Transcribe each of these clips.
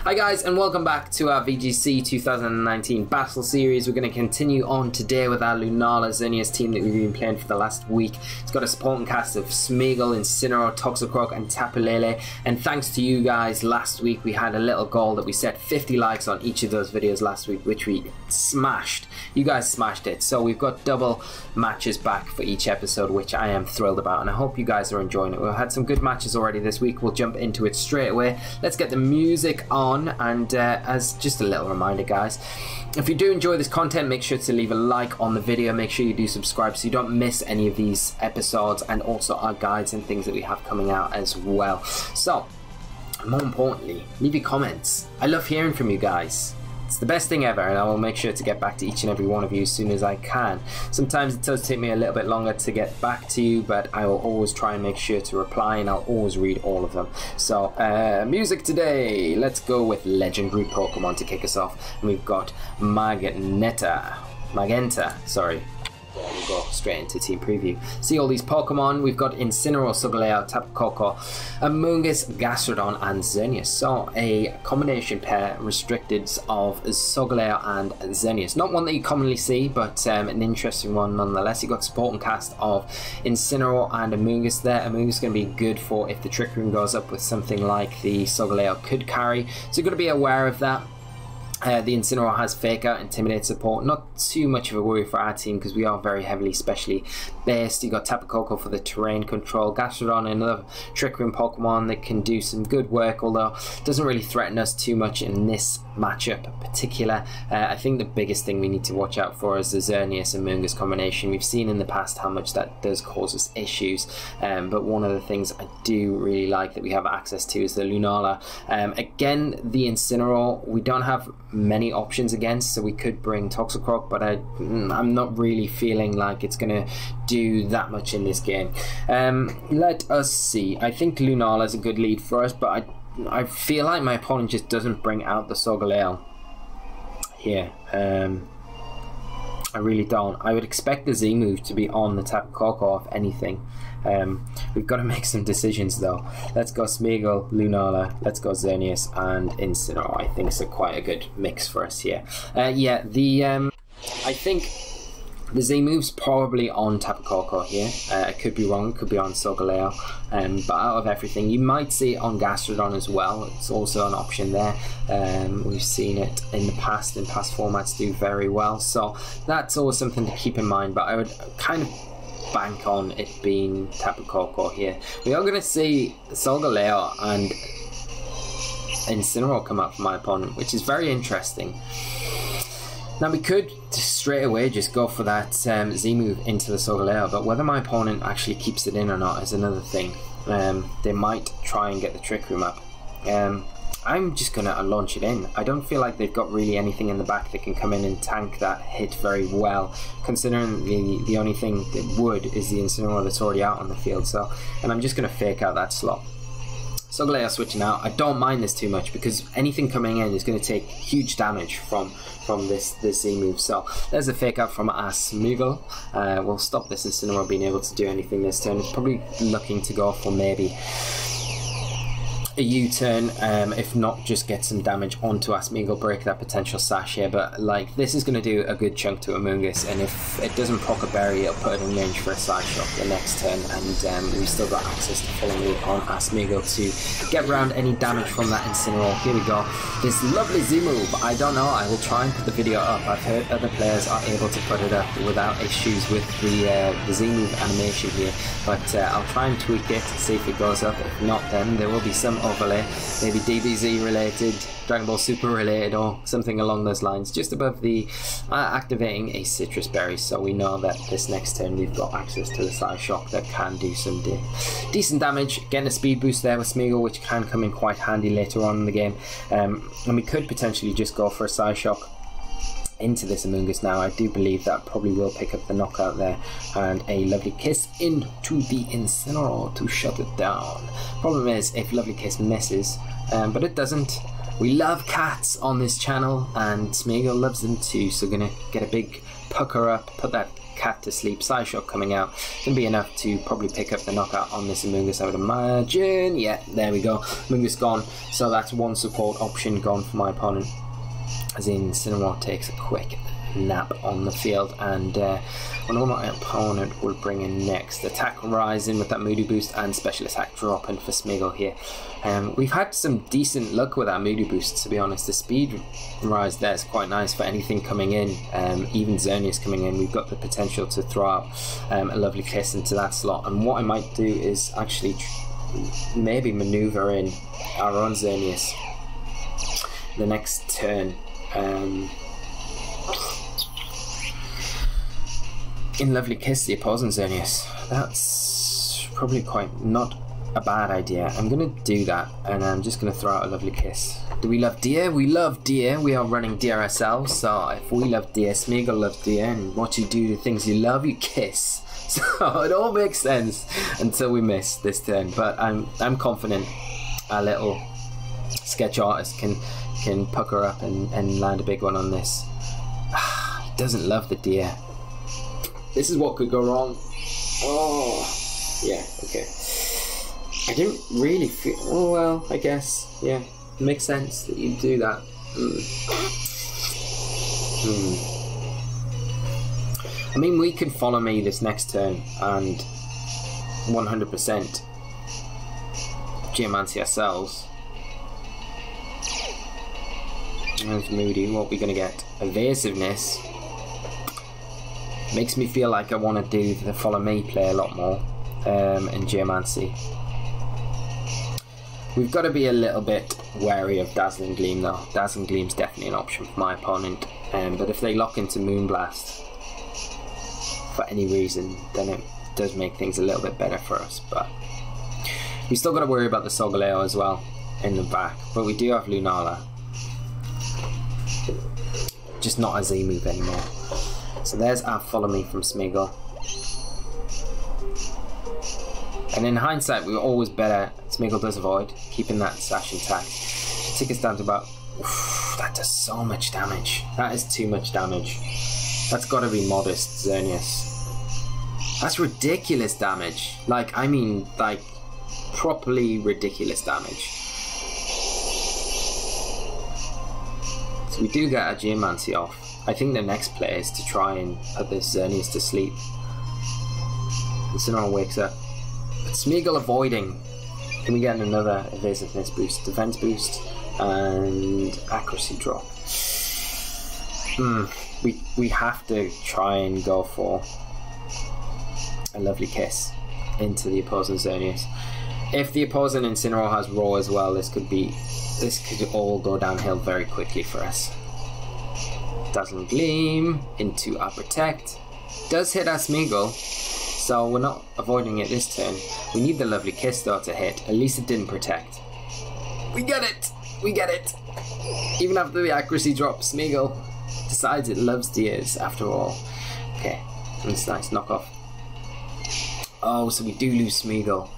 Hi guys, and welcome back to our VGC 2019 Battle Series. We're going to continue on today with our Lunala Xerneas team that we've been playing for the last week. It's got a supporting cast of Smeagol, Incineroar, Toxicroak and Tapu Lele. And thanks to you guys, last week we had a little goal that we set 50 likes on each of those videos last week, which we smashed. You guys smashed it. So we've got double matches back for each episode, which I am thrilled about, and I hope you guys are enjoying it. We've had some good matches already this week. We'll jump into it straight away. Let's get the music on, and as just a little reminder guys, if you do enjoy this content, make sure to leave a like on the video. Make sure you do subscribe so you don't miss any of these episodes, and also our guides and things that we have coming out as well. So more importantly, leave your comments. I love hearing from you guys. It's the best thing ever, and I will make sure to get back to each and every one of you as soon as I can. Sometimes it does take me a little bit longer to get back to you, but I will always try and make sure to reply, and I'll always read all of them. So music today, let's go with legendary Pokemon to kick us off. And we've got Magenta, sorry. There we go, straight into team preview. See all these Pokemon. We've got Incineroar, Solgaleo, Tapu Koko, Amoonguss, Gastrodon and Xerneas. So a combination pair restricted of Solgaleo and Xerneas. Not one that you commonly see, but an interesting one nonetheless. You've got supporting cast of Incineroar and Amoonguss there. Amoonguss is going to be good for if the Trick Room goes up with something like the Solgaleo could carry. So you've got to be aware of that. The Incineroar has Fake Out, Intimidate support. Not too much of a worry for our team because we are very heavily specially based. You got Tapu Koko for the terrain control. Gastrodon, another Trick Room Pokemon that can do some good work, although doesn't really threaten us too much in this matchup in particular. I think the biggest thing we need to watch out for is the Xerneas and Amoonguss combination. We've seen in the past how much that does cause us issues, but one of the things I do really like that we have access to is the Lunala. Again, the Incineroar, we don't have many options against, so we could bring Toxicroak, but I'm not really feeling like it's gonna do that much in this game. Let us see. I think Lunala is a good lead for us, but I feel like my opponent just doesn't bring out the Solgaleo here. I really don't. I would expect the Z move to be on the Tapu Koko if anything. We've got to make some decisions though. Let's go Smeagol, Lunala, let's go Xerneas and Incineroar. I think it's quite a good mix for us here. Yeah, I think the Z move's probably on Tapu Koko here. I could be wrong, could be on Solgaleo, but out of everything, you might see it on Gastrodon as well. It's also an option there. We've seen it in the past, in past formats, do very well, so that's always something to keep in mind, but I would kind of bank on it being Tapu Koko here. We are going to see Solgaleo and Incineroar come up for my opponent, which is very interesting. Now we could straight away just go for that Z move into the Solgaleo, but whether my opponent actually keeps it in or not is another thing. They might try and get the Trick Room up. I'm just going to launch it in. I don't feel like they've got really anything in the back that can come in and tank that hit very well, considering the only thing that would is the Incineroar that's already out on the field. So, and I'm just going to Fake Out that slot. Solgaleo switching out. I don't mind this too much because anything coming in is going to take huge damage from this Z move. So there's a Fake Out from our Smeagol. We'll stop this Incineroar being able to do anything this turn. It's probably looking to go for maybe a U-turn, if not just get some damage onto our Smeagol, break that potential sash here, but like this is going to do a good chunk to Amoonguss, and if it doesn't proc a berry, it'll put it in range for a side shot the next turn, and we've still got access to full move on our Smeagol to get around any damage from that Incineroar. Here we go, this lovely Z move. I don't know, I will try and put the video up. I've heard other players are able to put it up without issues with the Z move animation here, but I'll try and tweak it to see if it goes up. If not, then there will be some overlay, maybe DBZ related, Dragon Ball Super related, or something along those lines, just above the activating a citrus berry, so we know that this next turn we've got access to the Side Shock that can do some decent damage. Getting a speed boost there with Smeagol, which can come in quite handy later on in the game, and we could potentially just go for a Side Shock into this Amoonguss now. I do believe that probably will pick up the knockout there, and a Lovely Kiss into the Incineroar to shut it down. Problem is, if Lovely Kiss misses, but it doesn't. We love cats on this channel, and Smeagol loves them too, so gonna get a big pucker up, put that cat to sleep. Psyshock coming out. Gonna be enough to probably pick up the knockout on this Amoonguss, I would imagine. Yeah, there we go. Amoonguss gone. So that's one support option gone for my opponent. As in, Cinnamon takes a quick nap on the field, and what my opponent will bring in next. Attack rising with that Moody Boost and special attack dropping for Smeagol here. We've had some decent luck with our Moody Boost, to be honest. The speed rise there is quite nice for anything coming in, even Xerneas coming in. We've got the potential to throw out a lovely kiss into that slot, and what I might do is actually maybe maneuver in our own Xerneas the next turn. In lovely kiss the opposing Xerneas. That's probably quite not a bad idea. I'm gonna do that, and I'm just gonna throw out a lovely kiss. Do we love deer? We love deer. We are running deer ourselves, so if we love deer, Smeagol loves deer, and what you do to things you love, you kiss. So it all makes sense until we miss this turn. But I'm confident our little sketch artist can pucker up and land a big one on this. He doesn't love the deer. This is what could go wrong. Oh, yeah, okay. I didn't really feel... Oh, well, I guess, yeah. It makes sense that you do that. I mean, we can follow me this next turn and 100% Geomancy ourselves. There's Moody. What are we going to get? Evasiveness. Makes me feel like I want to do the follow me play a lot more in Geomancy. We've got to be a little bit wary of Dazzling Gleam though. Dazzling Gleam's definitely an option for my opponent, but if they lock into Moonblast for any reason, then it does make things a little bit better for us. But we still got to worry about the Solgaleo as well in the back, but we do have Lunala. Just not a Z move anymore. So there's our follow me from Smeagol. And in hindsight, we were always better. Smeagol does avoid, keeping that sash intact. Should take us down to about... Oof, that does so much damage. That is too much damage. That's got to be modest, Xerneas. That's ridiculous damage. Like, I mean, like, properly ridiculous damage. So we do get our Geomancy off. I think the next play is to try and put this Xerneas to sleep. Incineroar wakes up. But Smeagol avoiding. Can we get another evasiveness boost, defense boost, and accuracy drop? We have to try and go for a lovely kiss into the opposing Xerneas. If the opposing Incineroar has Roar as well, this could all go downhill very quickly for us. Dazzling Gleam into our Protect. Does hit our Smeagol, so we're not avoiding it this turn. We need the lovely kiss though to hit. At least it didn't Protect. We get it! We get it! Even after the accuracy drop, Smeagol decides it loves deers after all. Okay, that's nice. Knockoff. Oh, so we do lose Smeagol.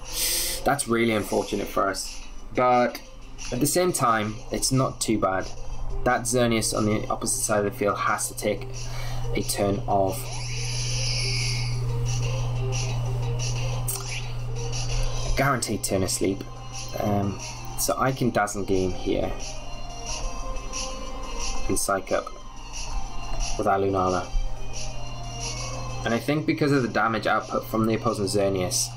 That's really unfortunate for us. But at the same time, it's not too bad. That Xerneas on the opposite side of the field has to take a turn of a guaranteed turn of sleep. So I can Dazzle Gleam here and Psych Up with our Lunala. And I think because of the damage output from the opposing Xerneas.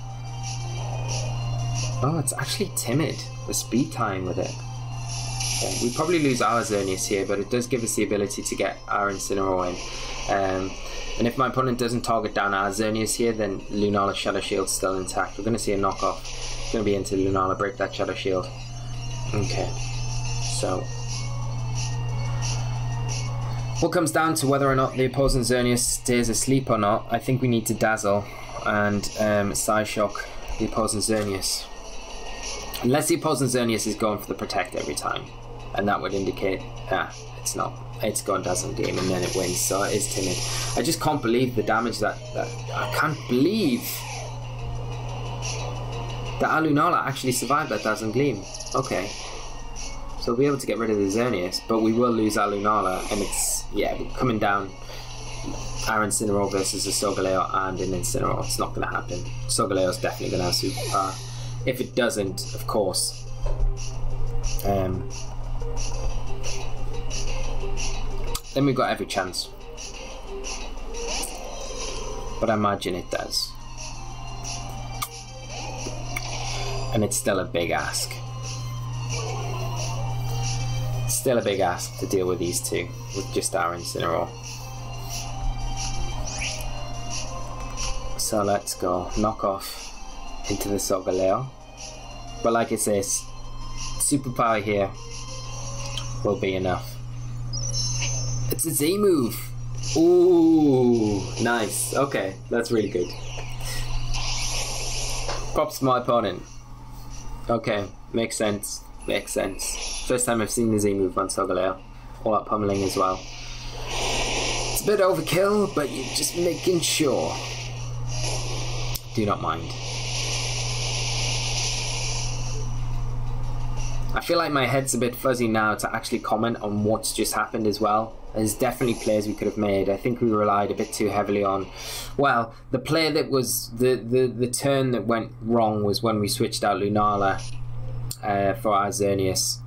Oh, it's actually timid. The speed time with it. We probably lose our Xerneas here, but it does give us the ability to get our Incineroar in. And if my opponent doesn't target down our Xerneas here, then Lunala's Shadow Shield's still intact. We're going to see a knockoff. It's going to be into Lunala, break that Shadow Shield. Okay, so what comes down to whether or not the opposing Xerneas stays asleep or not, I think we need to Dazzle and Psyshock the opposing Xerneas. Unless the opposing Xerneas is going for the Protect every time. And that would indicate, it's not. It's gone Dazzle Gleam and then it wins, so it is timid. I just can't believe the damage that I can't believe that our Lunala actually survived that Dazzle Gleam. Okay. So we'll be able to get rid of the Xerneas, but we will lose our Lunala, and it's, yeah, we're coming down our Incineroar versus a Solgaleo and an Incineroar. It's not going to happen. Solgaleo's definitely going to have Superpower. If it doesn't, of course, then we've got every chance. But I imagine it does. And it's still a big ask. Still a big ask to deal with these two, with just our Incineroar. So let's go knock off into the Solgaleo. But like it says, Superpower here will be enough. It's a Z move. Ooh, nice. Okay, that's really good. Props to my opponent. Okay, makes sense. Makes sense. First time I've seen the Z move on Solgaleo. All that pummeling as well. It's a bit overkill, but you're just making sure. Do not mind. I feel like my head's a bit fuzzy now to actually comment on what's just happened as well. There's definitely plays we could have made. I think we relied a bit too heavily on... Well, the play that was... The turn that went wrong was when we switched out Lunala for our Xerneas.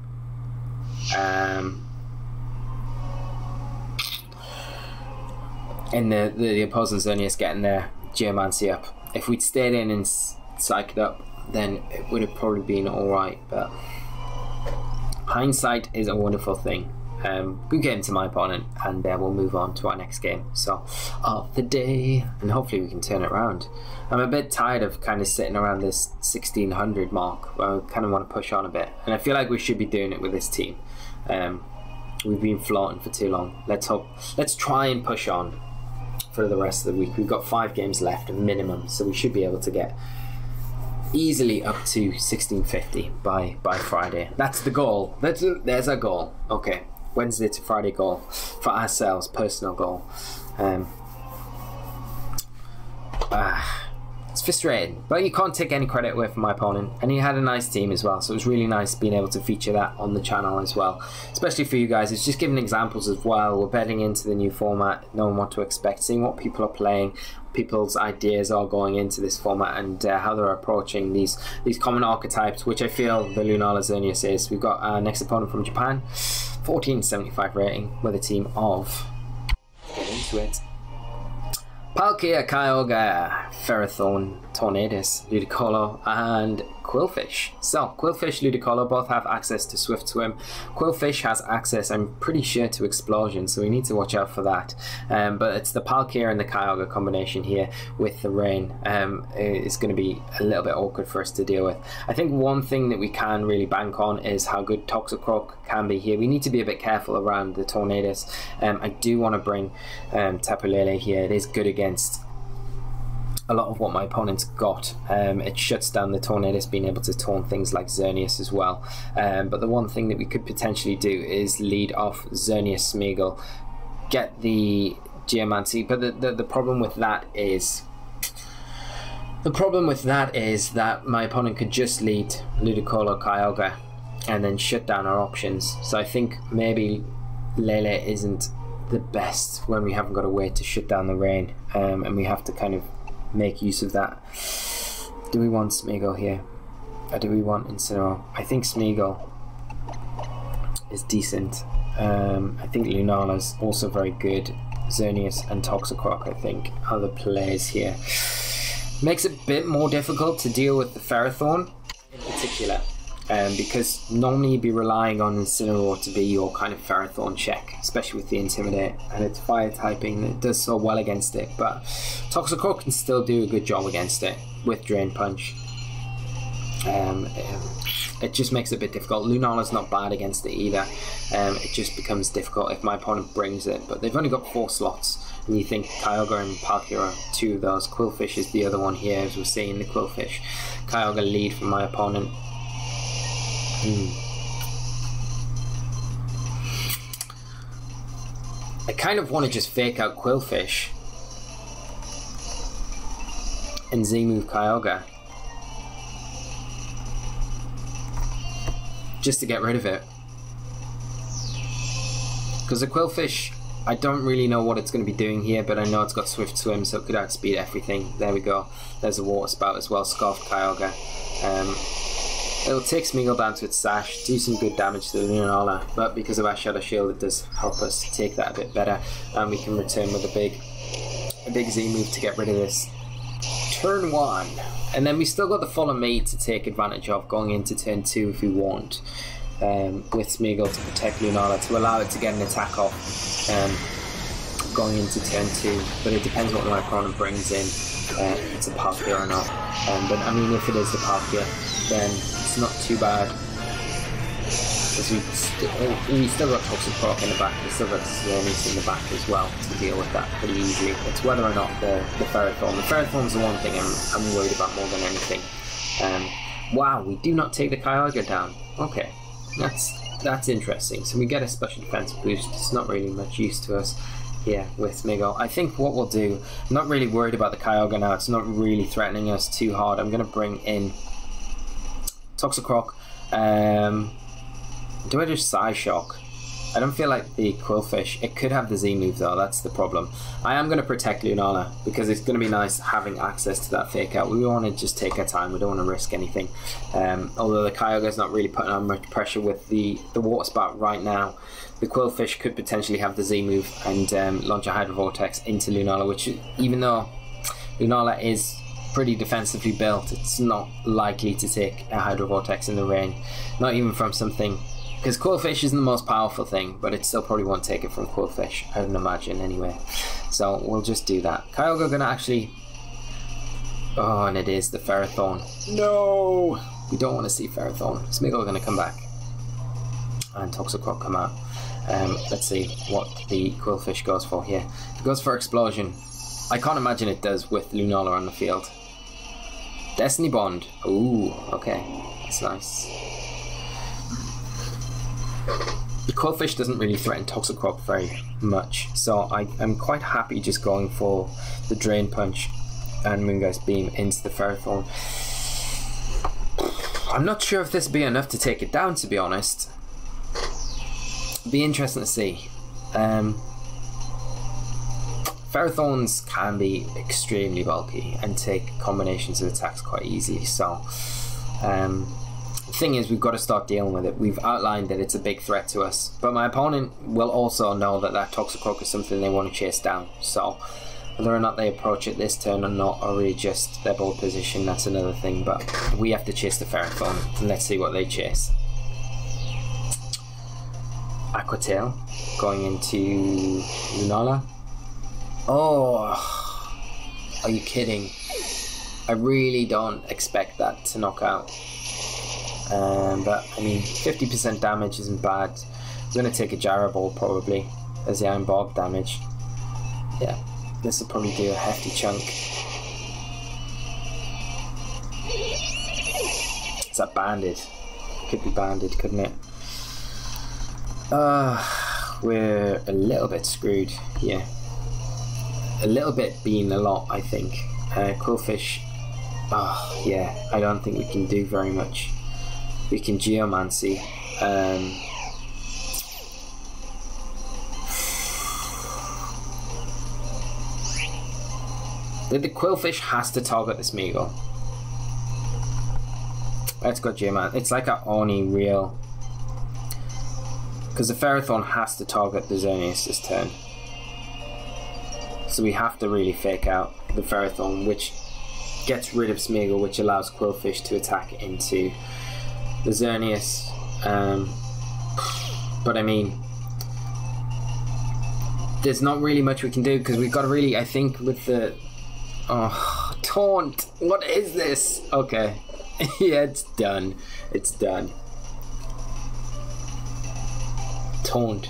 And the opposing Xerneas getting their Geomancy up. If we'd stayed in and psyched up, then it would have probably been alright, but... Hindsight is a wonderful thing. Good game to my opponent, and we'll move on to our next game. So, of the day, and hopefully we can turn it around. I'm a bit tired of kind of sitting around this 1600 mark. I kind of want to push on a bit, and I feel like we should be doing it with this team. We've been floating for too long. Let's try and push on for the rest of the week. We've got 5 games left, a minimum, so we should be able to get easily up to 1650 by Friday. That's the goal. There's our goal. Okay, Wednesday to Friday goal for ourselves, personal goal. It's frustrating, but you can't take any credit away from my opponent, and he had a nice team as well, so it was really nice being able to feature that on the channel as well, especially for you guys. It's just giving examples as well. We're betting into the new format, knowing what to expect, seeing what people are playing, people's ideas are going into this format, and how they're approaching these common archetypes, which I feel the Lunala Xerneas is. We've got our next opponent from Japan, 1475 rating, with a team of, get into it, Palkia, Kyogre, Ferrothorn, Tornadus, Ludicolo, and QWILFISH. So, QWILFISH, Ludicolo both have access to Swift Swim. QWILFISH has access, I'm pretty sure, to Explosion, so we need to watch out for that. But it's the Palkia and the Kyogre combination here with the Rain. It's going to be a little bit awkward for us to deal with. I think one thing that we can really bank on is how good Toxicroak can be here. We need to be a bit careful around the Tornadus. I do want to bring Tapu Lele here. It is good against a lot of what my opponent's got. It shuts down the Tornadus being able to taunt things like Xerneas as well. But the one thing that we could potentially do is lead off Xerneas Smeagol, get the Geomancy, but the problem with that is that my opponent could just lead Ludicolo, Kyogre, and then shut down our options. So I think maybe Lele isn't the best when we haven't got a way to shut down the Rain, and we have to kind of make use of that. Do we want Smeagol here, or do we want Incineroar? I think Smeagol is decent. I think Lunala's also very good. Xerneas and Toxicroak, I think, are the plays here. Makes it a bit more difficult to deal with the Ferrothorn in particular, because normally you'd be relying on Incineroar to be your kind of Ferrothorn check, especially with the Intimidate, and it's fire typing. It does so well against it, but Toxicroak can still do a good job against it with Drain Punch. It just makes it a bit difficult. Lunala's not bad against it either. It just becomes difficult if my opponent brings it, but they've only got 4 slots, and you think Kyogre and Palkia are 2 of those. QWILFISH is the other one here, as we're seeing the QWILFISH Kyogre lead from my opponent. I kind of want to just fake out QWILFISH and Z-move Kyogre, just to get rid of it, because the QWILFISH I don't really know what it's going to be doing here, but I know it's got Swift Swim, so it could outspeed everything. There we go. There's a Water Spout as well, Scoffed Kyogre. It'll take Smeagol down to its Sash, do some good damage to the Lunala, but because of our Shadow Shield, it does help us take that a bit better, and we can return with a big Z move to get rid of this. Turn 1, and then we still got the Fallen Mate to take advantage of going into turn 2 if we want, with Smeagol to protect Lunala, to allow it to get an attack off going into turn 2, but it depends what my opponent brings in, if it's a Palkia or not. But I mean, if it is the Palkia, then it's not too bad, because we still got Toxic Rock in the back, we still got Xerneas in the back as well to deal with that pretty easily. It's whether or not the Ferrothorn. The Ferrothorn's the one thing I'm worried about more than anything. Wow, we do not take the Kyogre down. Okay, that's interesting. So we get a special defense boost. It's not really much use to us here with Smeagol. I think what we'll do, I'm not really worried about the Kyogre now. It's not really threatening us too hard. I'm going to bring in Toxicroak. Do I just Psyshock? I don't feel like the Qwilfish. It could have the Z move though, that's the problem. I am going to protect Lunala because it's going to be nice having access to that Fake Out. We want to just take our time, we don't want to risk anything. Although the Kyogre's not really putting on much pressure with the Water Spout right now. The Qwilfish could potentially have the Z move and launch a Hydro Vortex into Lunala, which, even though Lunala is pretty defensively built, it's not likely to take a Hydro Vortex in the rain. Not even from something, because Qwilfish isn't the most powerful thing, but it still probably won't take it from Qwilfish, I would imagine anyway. So we'll just do that. Kyogre gonna actually... Oh, and it is the Ferrothorn. No! We don't want to see Ferrothorn. Smeagol gonna come back. And Toxicroak come out. Let's see what the Qwilfish goes for here. It goes for Explosion. I can't imagine it does with Lunala on the field. Destiny Bond. Ooh, okay. That's nice. The Qwilfish doesn't really threaten Toxicroak very much, so I'm quite happy just going for the Drain Punch and Moongeist Beam into the Ferrothorn. I'm not sure if this will be enough to take it down, to be honest. Be interesting to see. Ferrothorns can be extremely bulky and take combinations of attacks quite easily, so the thing is, we've got to start dealing with it. We've outlined that it's a big threat to us, but my opponent will also know that that Toxicroak is something they want to chase down, so whether or not they approach it this turn or not, or readjust their board position, that's another thing, but we have to chase the Ferrothorn, and let's see what they chase. Aqua Tail going into Lunala. Oh, are you kidding? I really don't expect that to knock out. But I mean, 50% damage isn't bad. I'm going to take a Gyro Ball probably as the Iron Bog damage. Yeah, this will probably do a hefty chunk. Is that banded? Could be banded, couldn't it? We're a little bit screwed here. A little bit being a lot, I think. Qwilfish, yeah, I don't think we can do very much. We can Geomancy. The Qwilfish has to target the Smeagol. Let's go Geomancy. It's like our only real... Because the Ferrothorn has to target the Xerneas this turn. So we have to really Fake Out the Ferrothorn, which gets rid of Smeagol, which allows Qwilfish to attack into the Xerneas. But I mean, there's not really much we can do, because we've got to really, I think, with the... Oh, Taunt! What is this? Okay. Yeah, it's done. It's done. Taunt.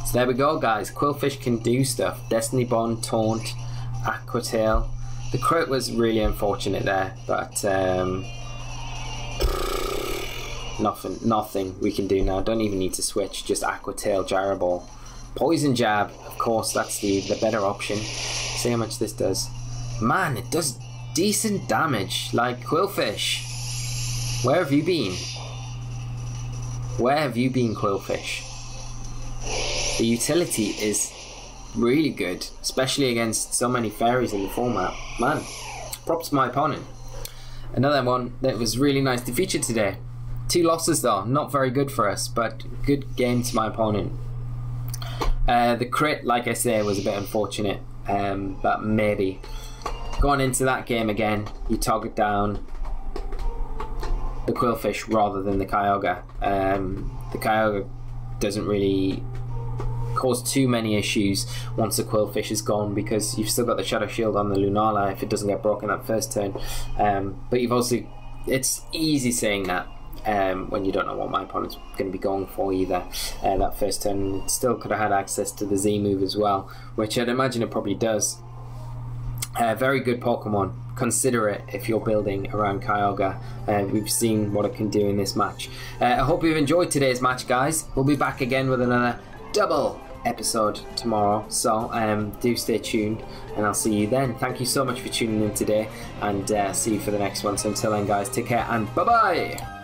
So there we go, guys. Qwilfish can do stuff. Destiny Bond, Taunt, Aqua Tail. The crit was really unfortunate there, but nothing we can do now. Don't even need to switch. Just Aqua Tail, Gyro Ball. Poison Jab, of course, that's the better option. See how much this does. Man, it does decent damage. Like, Qwilfish, where have you been? Where have you been, Qwilfish? The utility is really good, especially against so many fairies in the format. Man, props to my opponent. Another one that was really nice to feature today. 2 losses though, not very good for us, but good game to my opponent. The crit, like I say, was a bit unfortunate, but maybe. Going into that game again, you target down the QWILFISH rather than the Kyogre. The Kyogre doesn't really cause too many issues once the QWILFISH is gone, because you've still got the Shadow Shield on the Lunala if it doesn't get broken that first turn. But you've also, it's easy saying that when you don't know what my opponent's going to be going for either that first turn. It still could have had access to the Z move as well, which I'd imagine it probably does. Very good Pokemon. Consider it if you're building around Kyogre. We've seen what it can do in this match. I hope you've enjoyed today's match, guys. We'll be back again with another double episode tomorrow, so do stay tuned, and I'll see you then. Thank you so much for tuning in today, and see you for the next one. So until then, guys, take care and bye bye.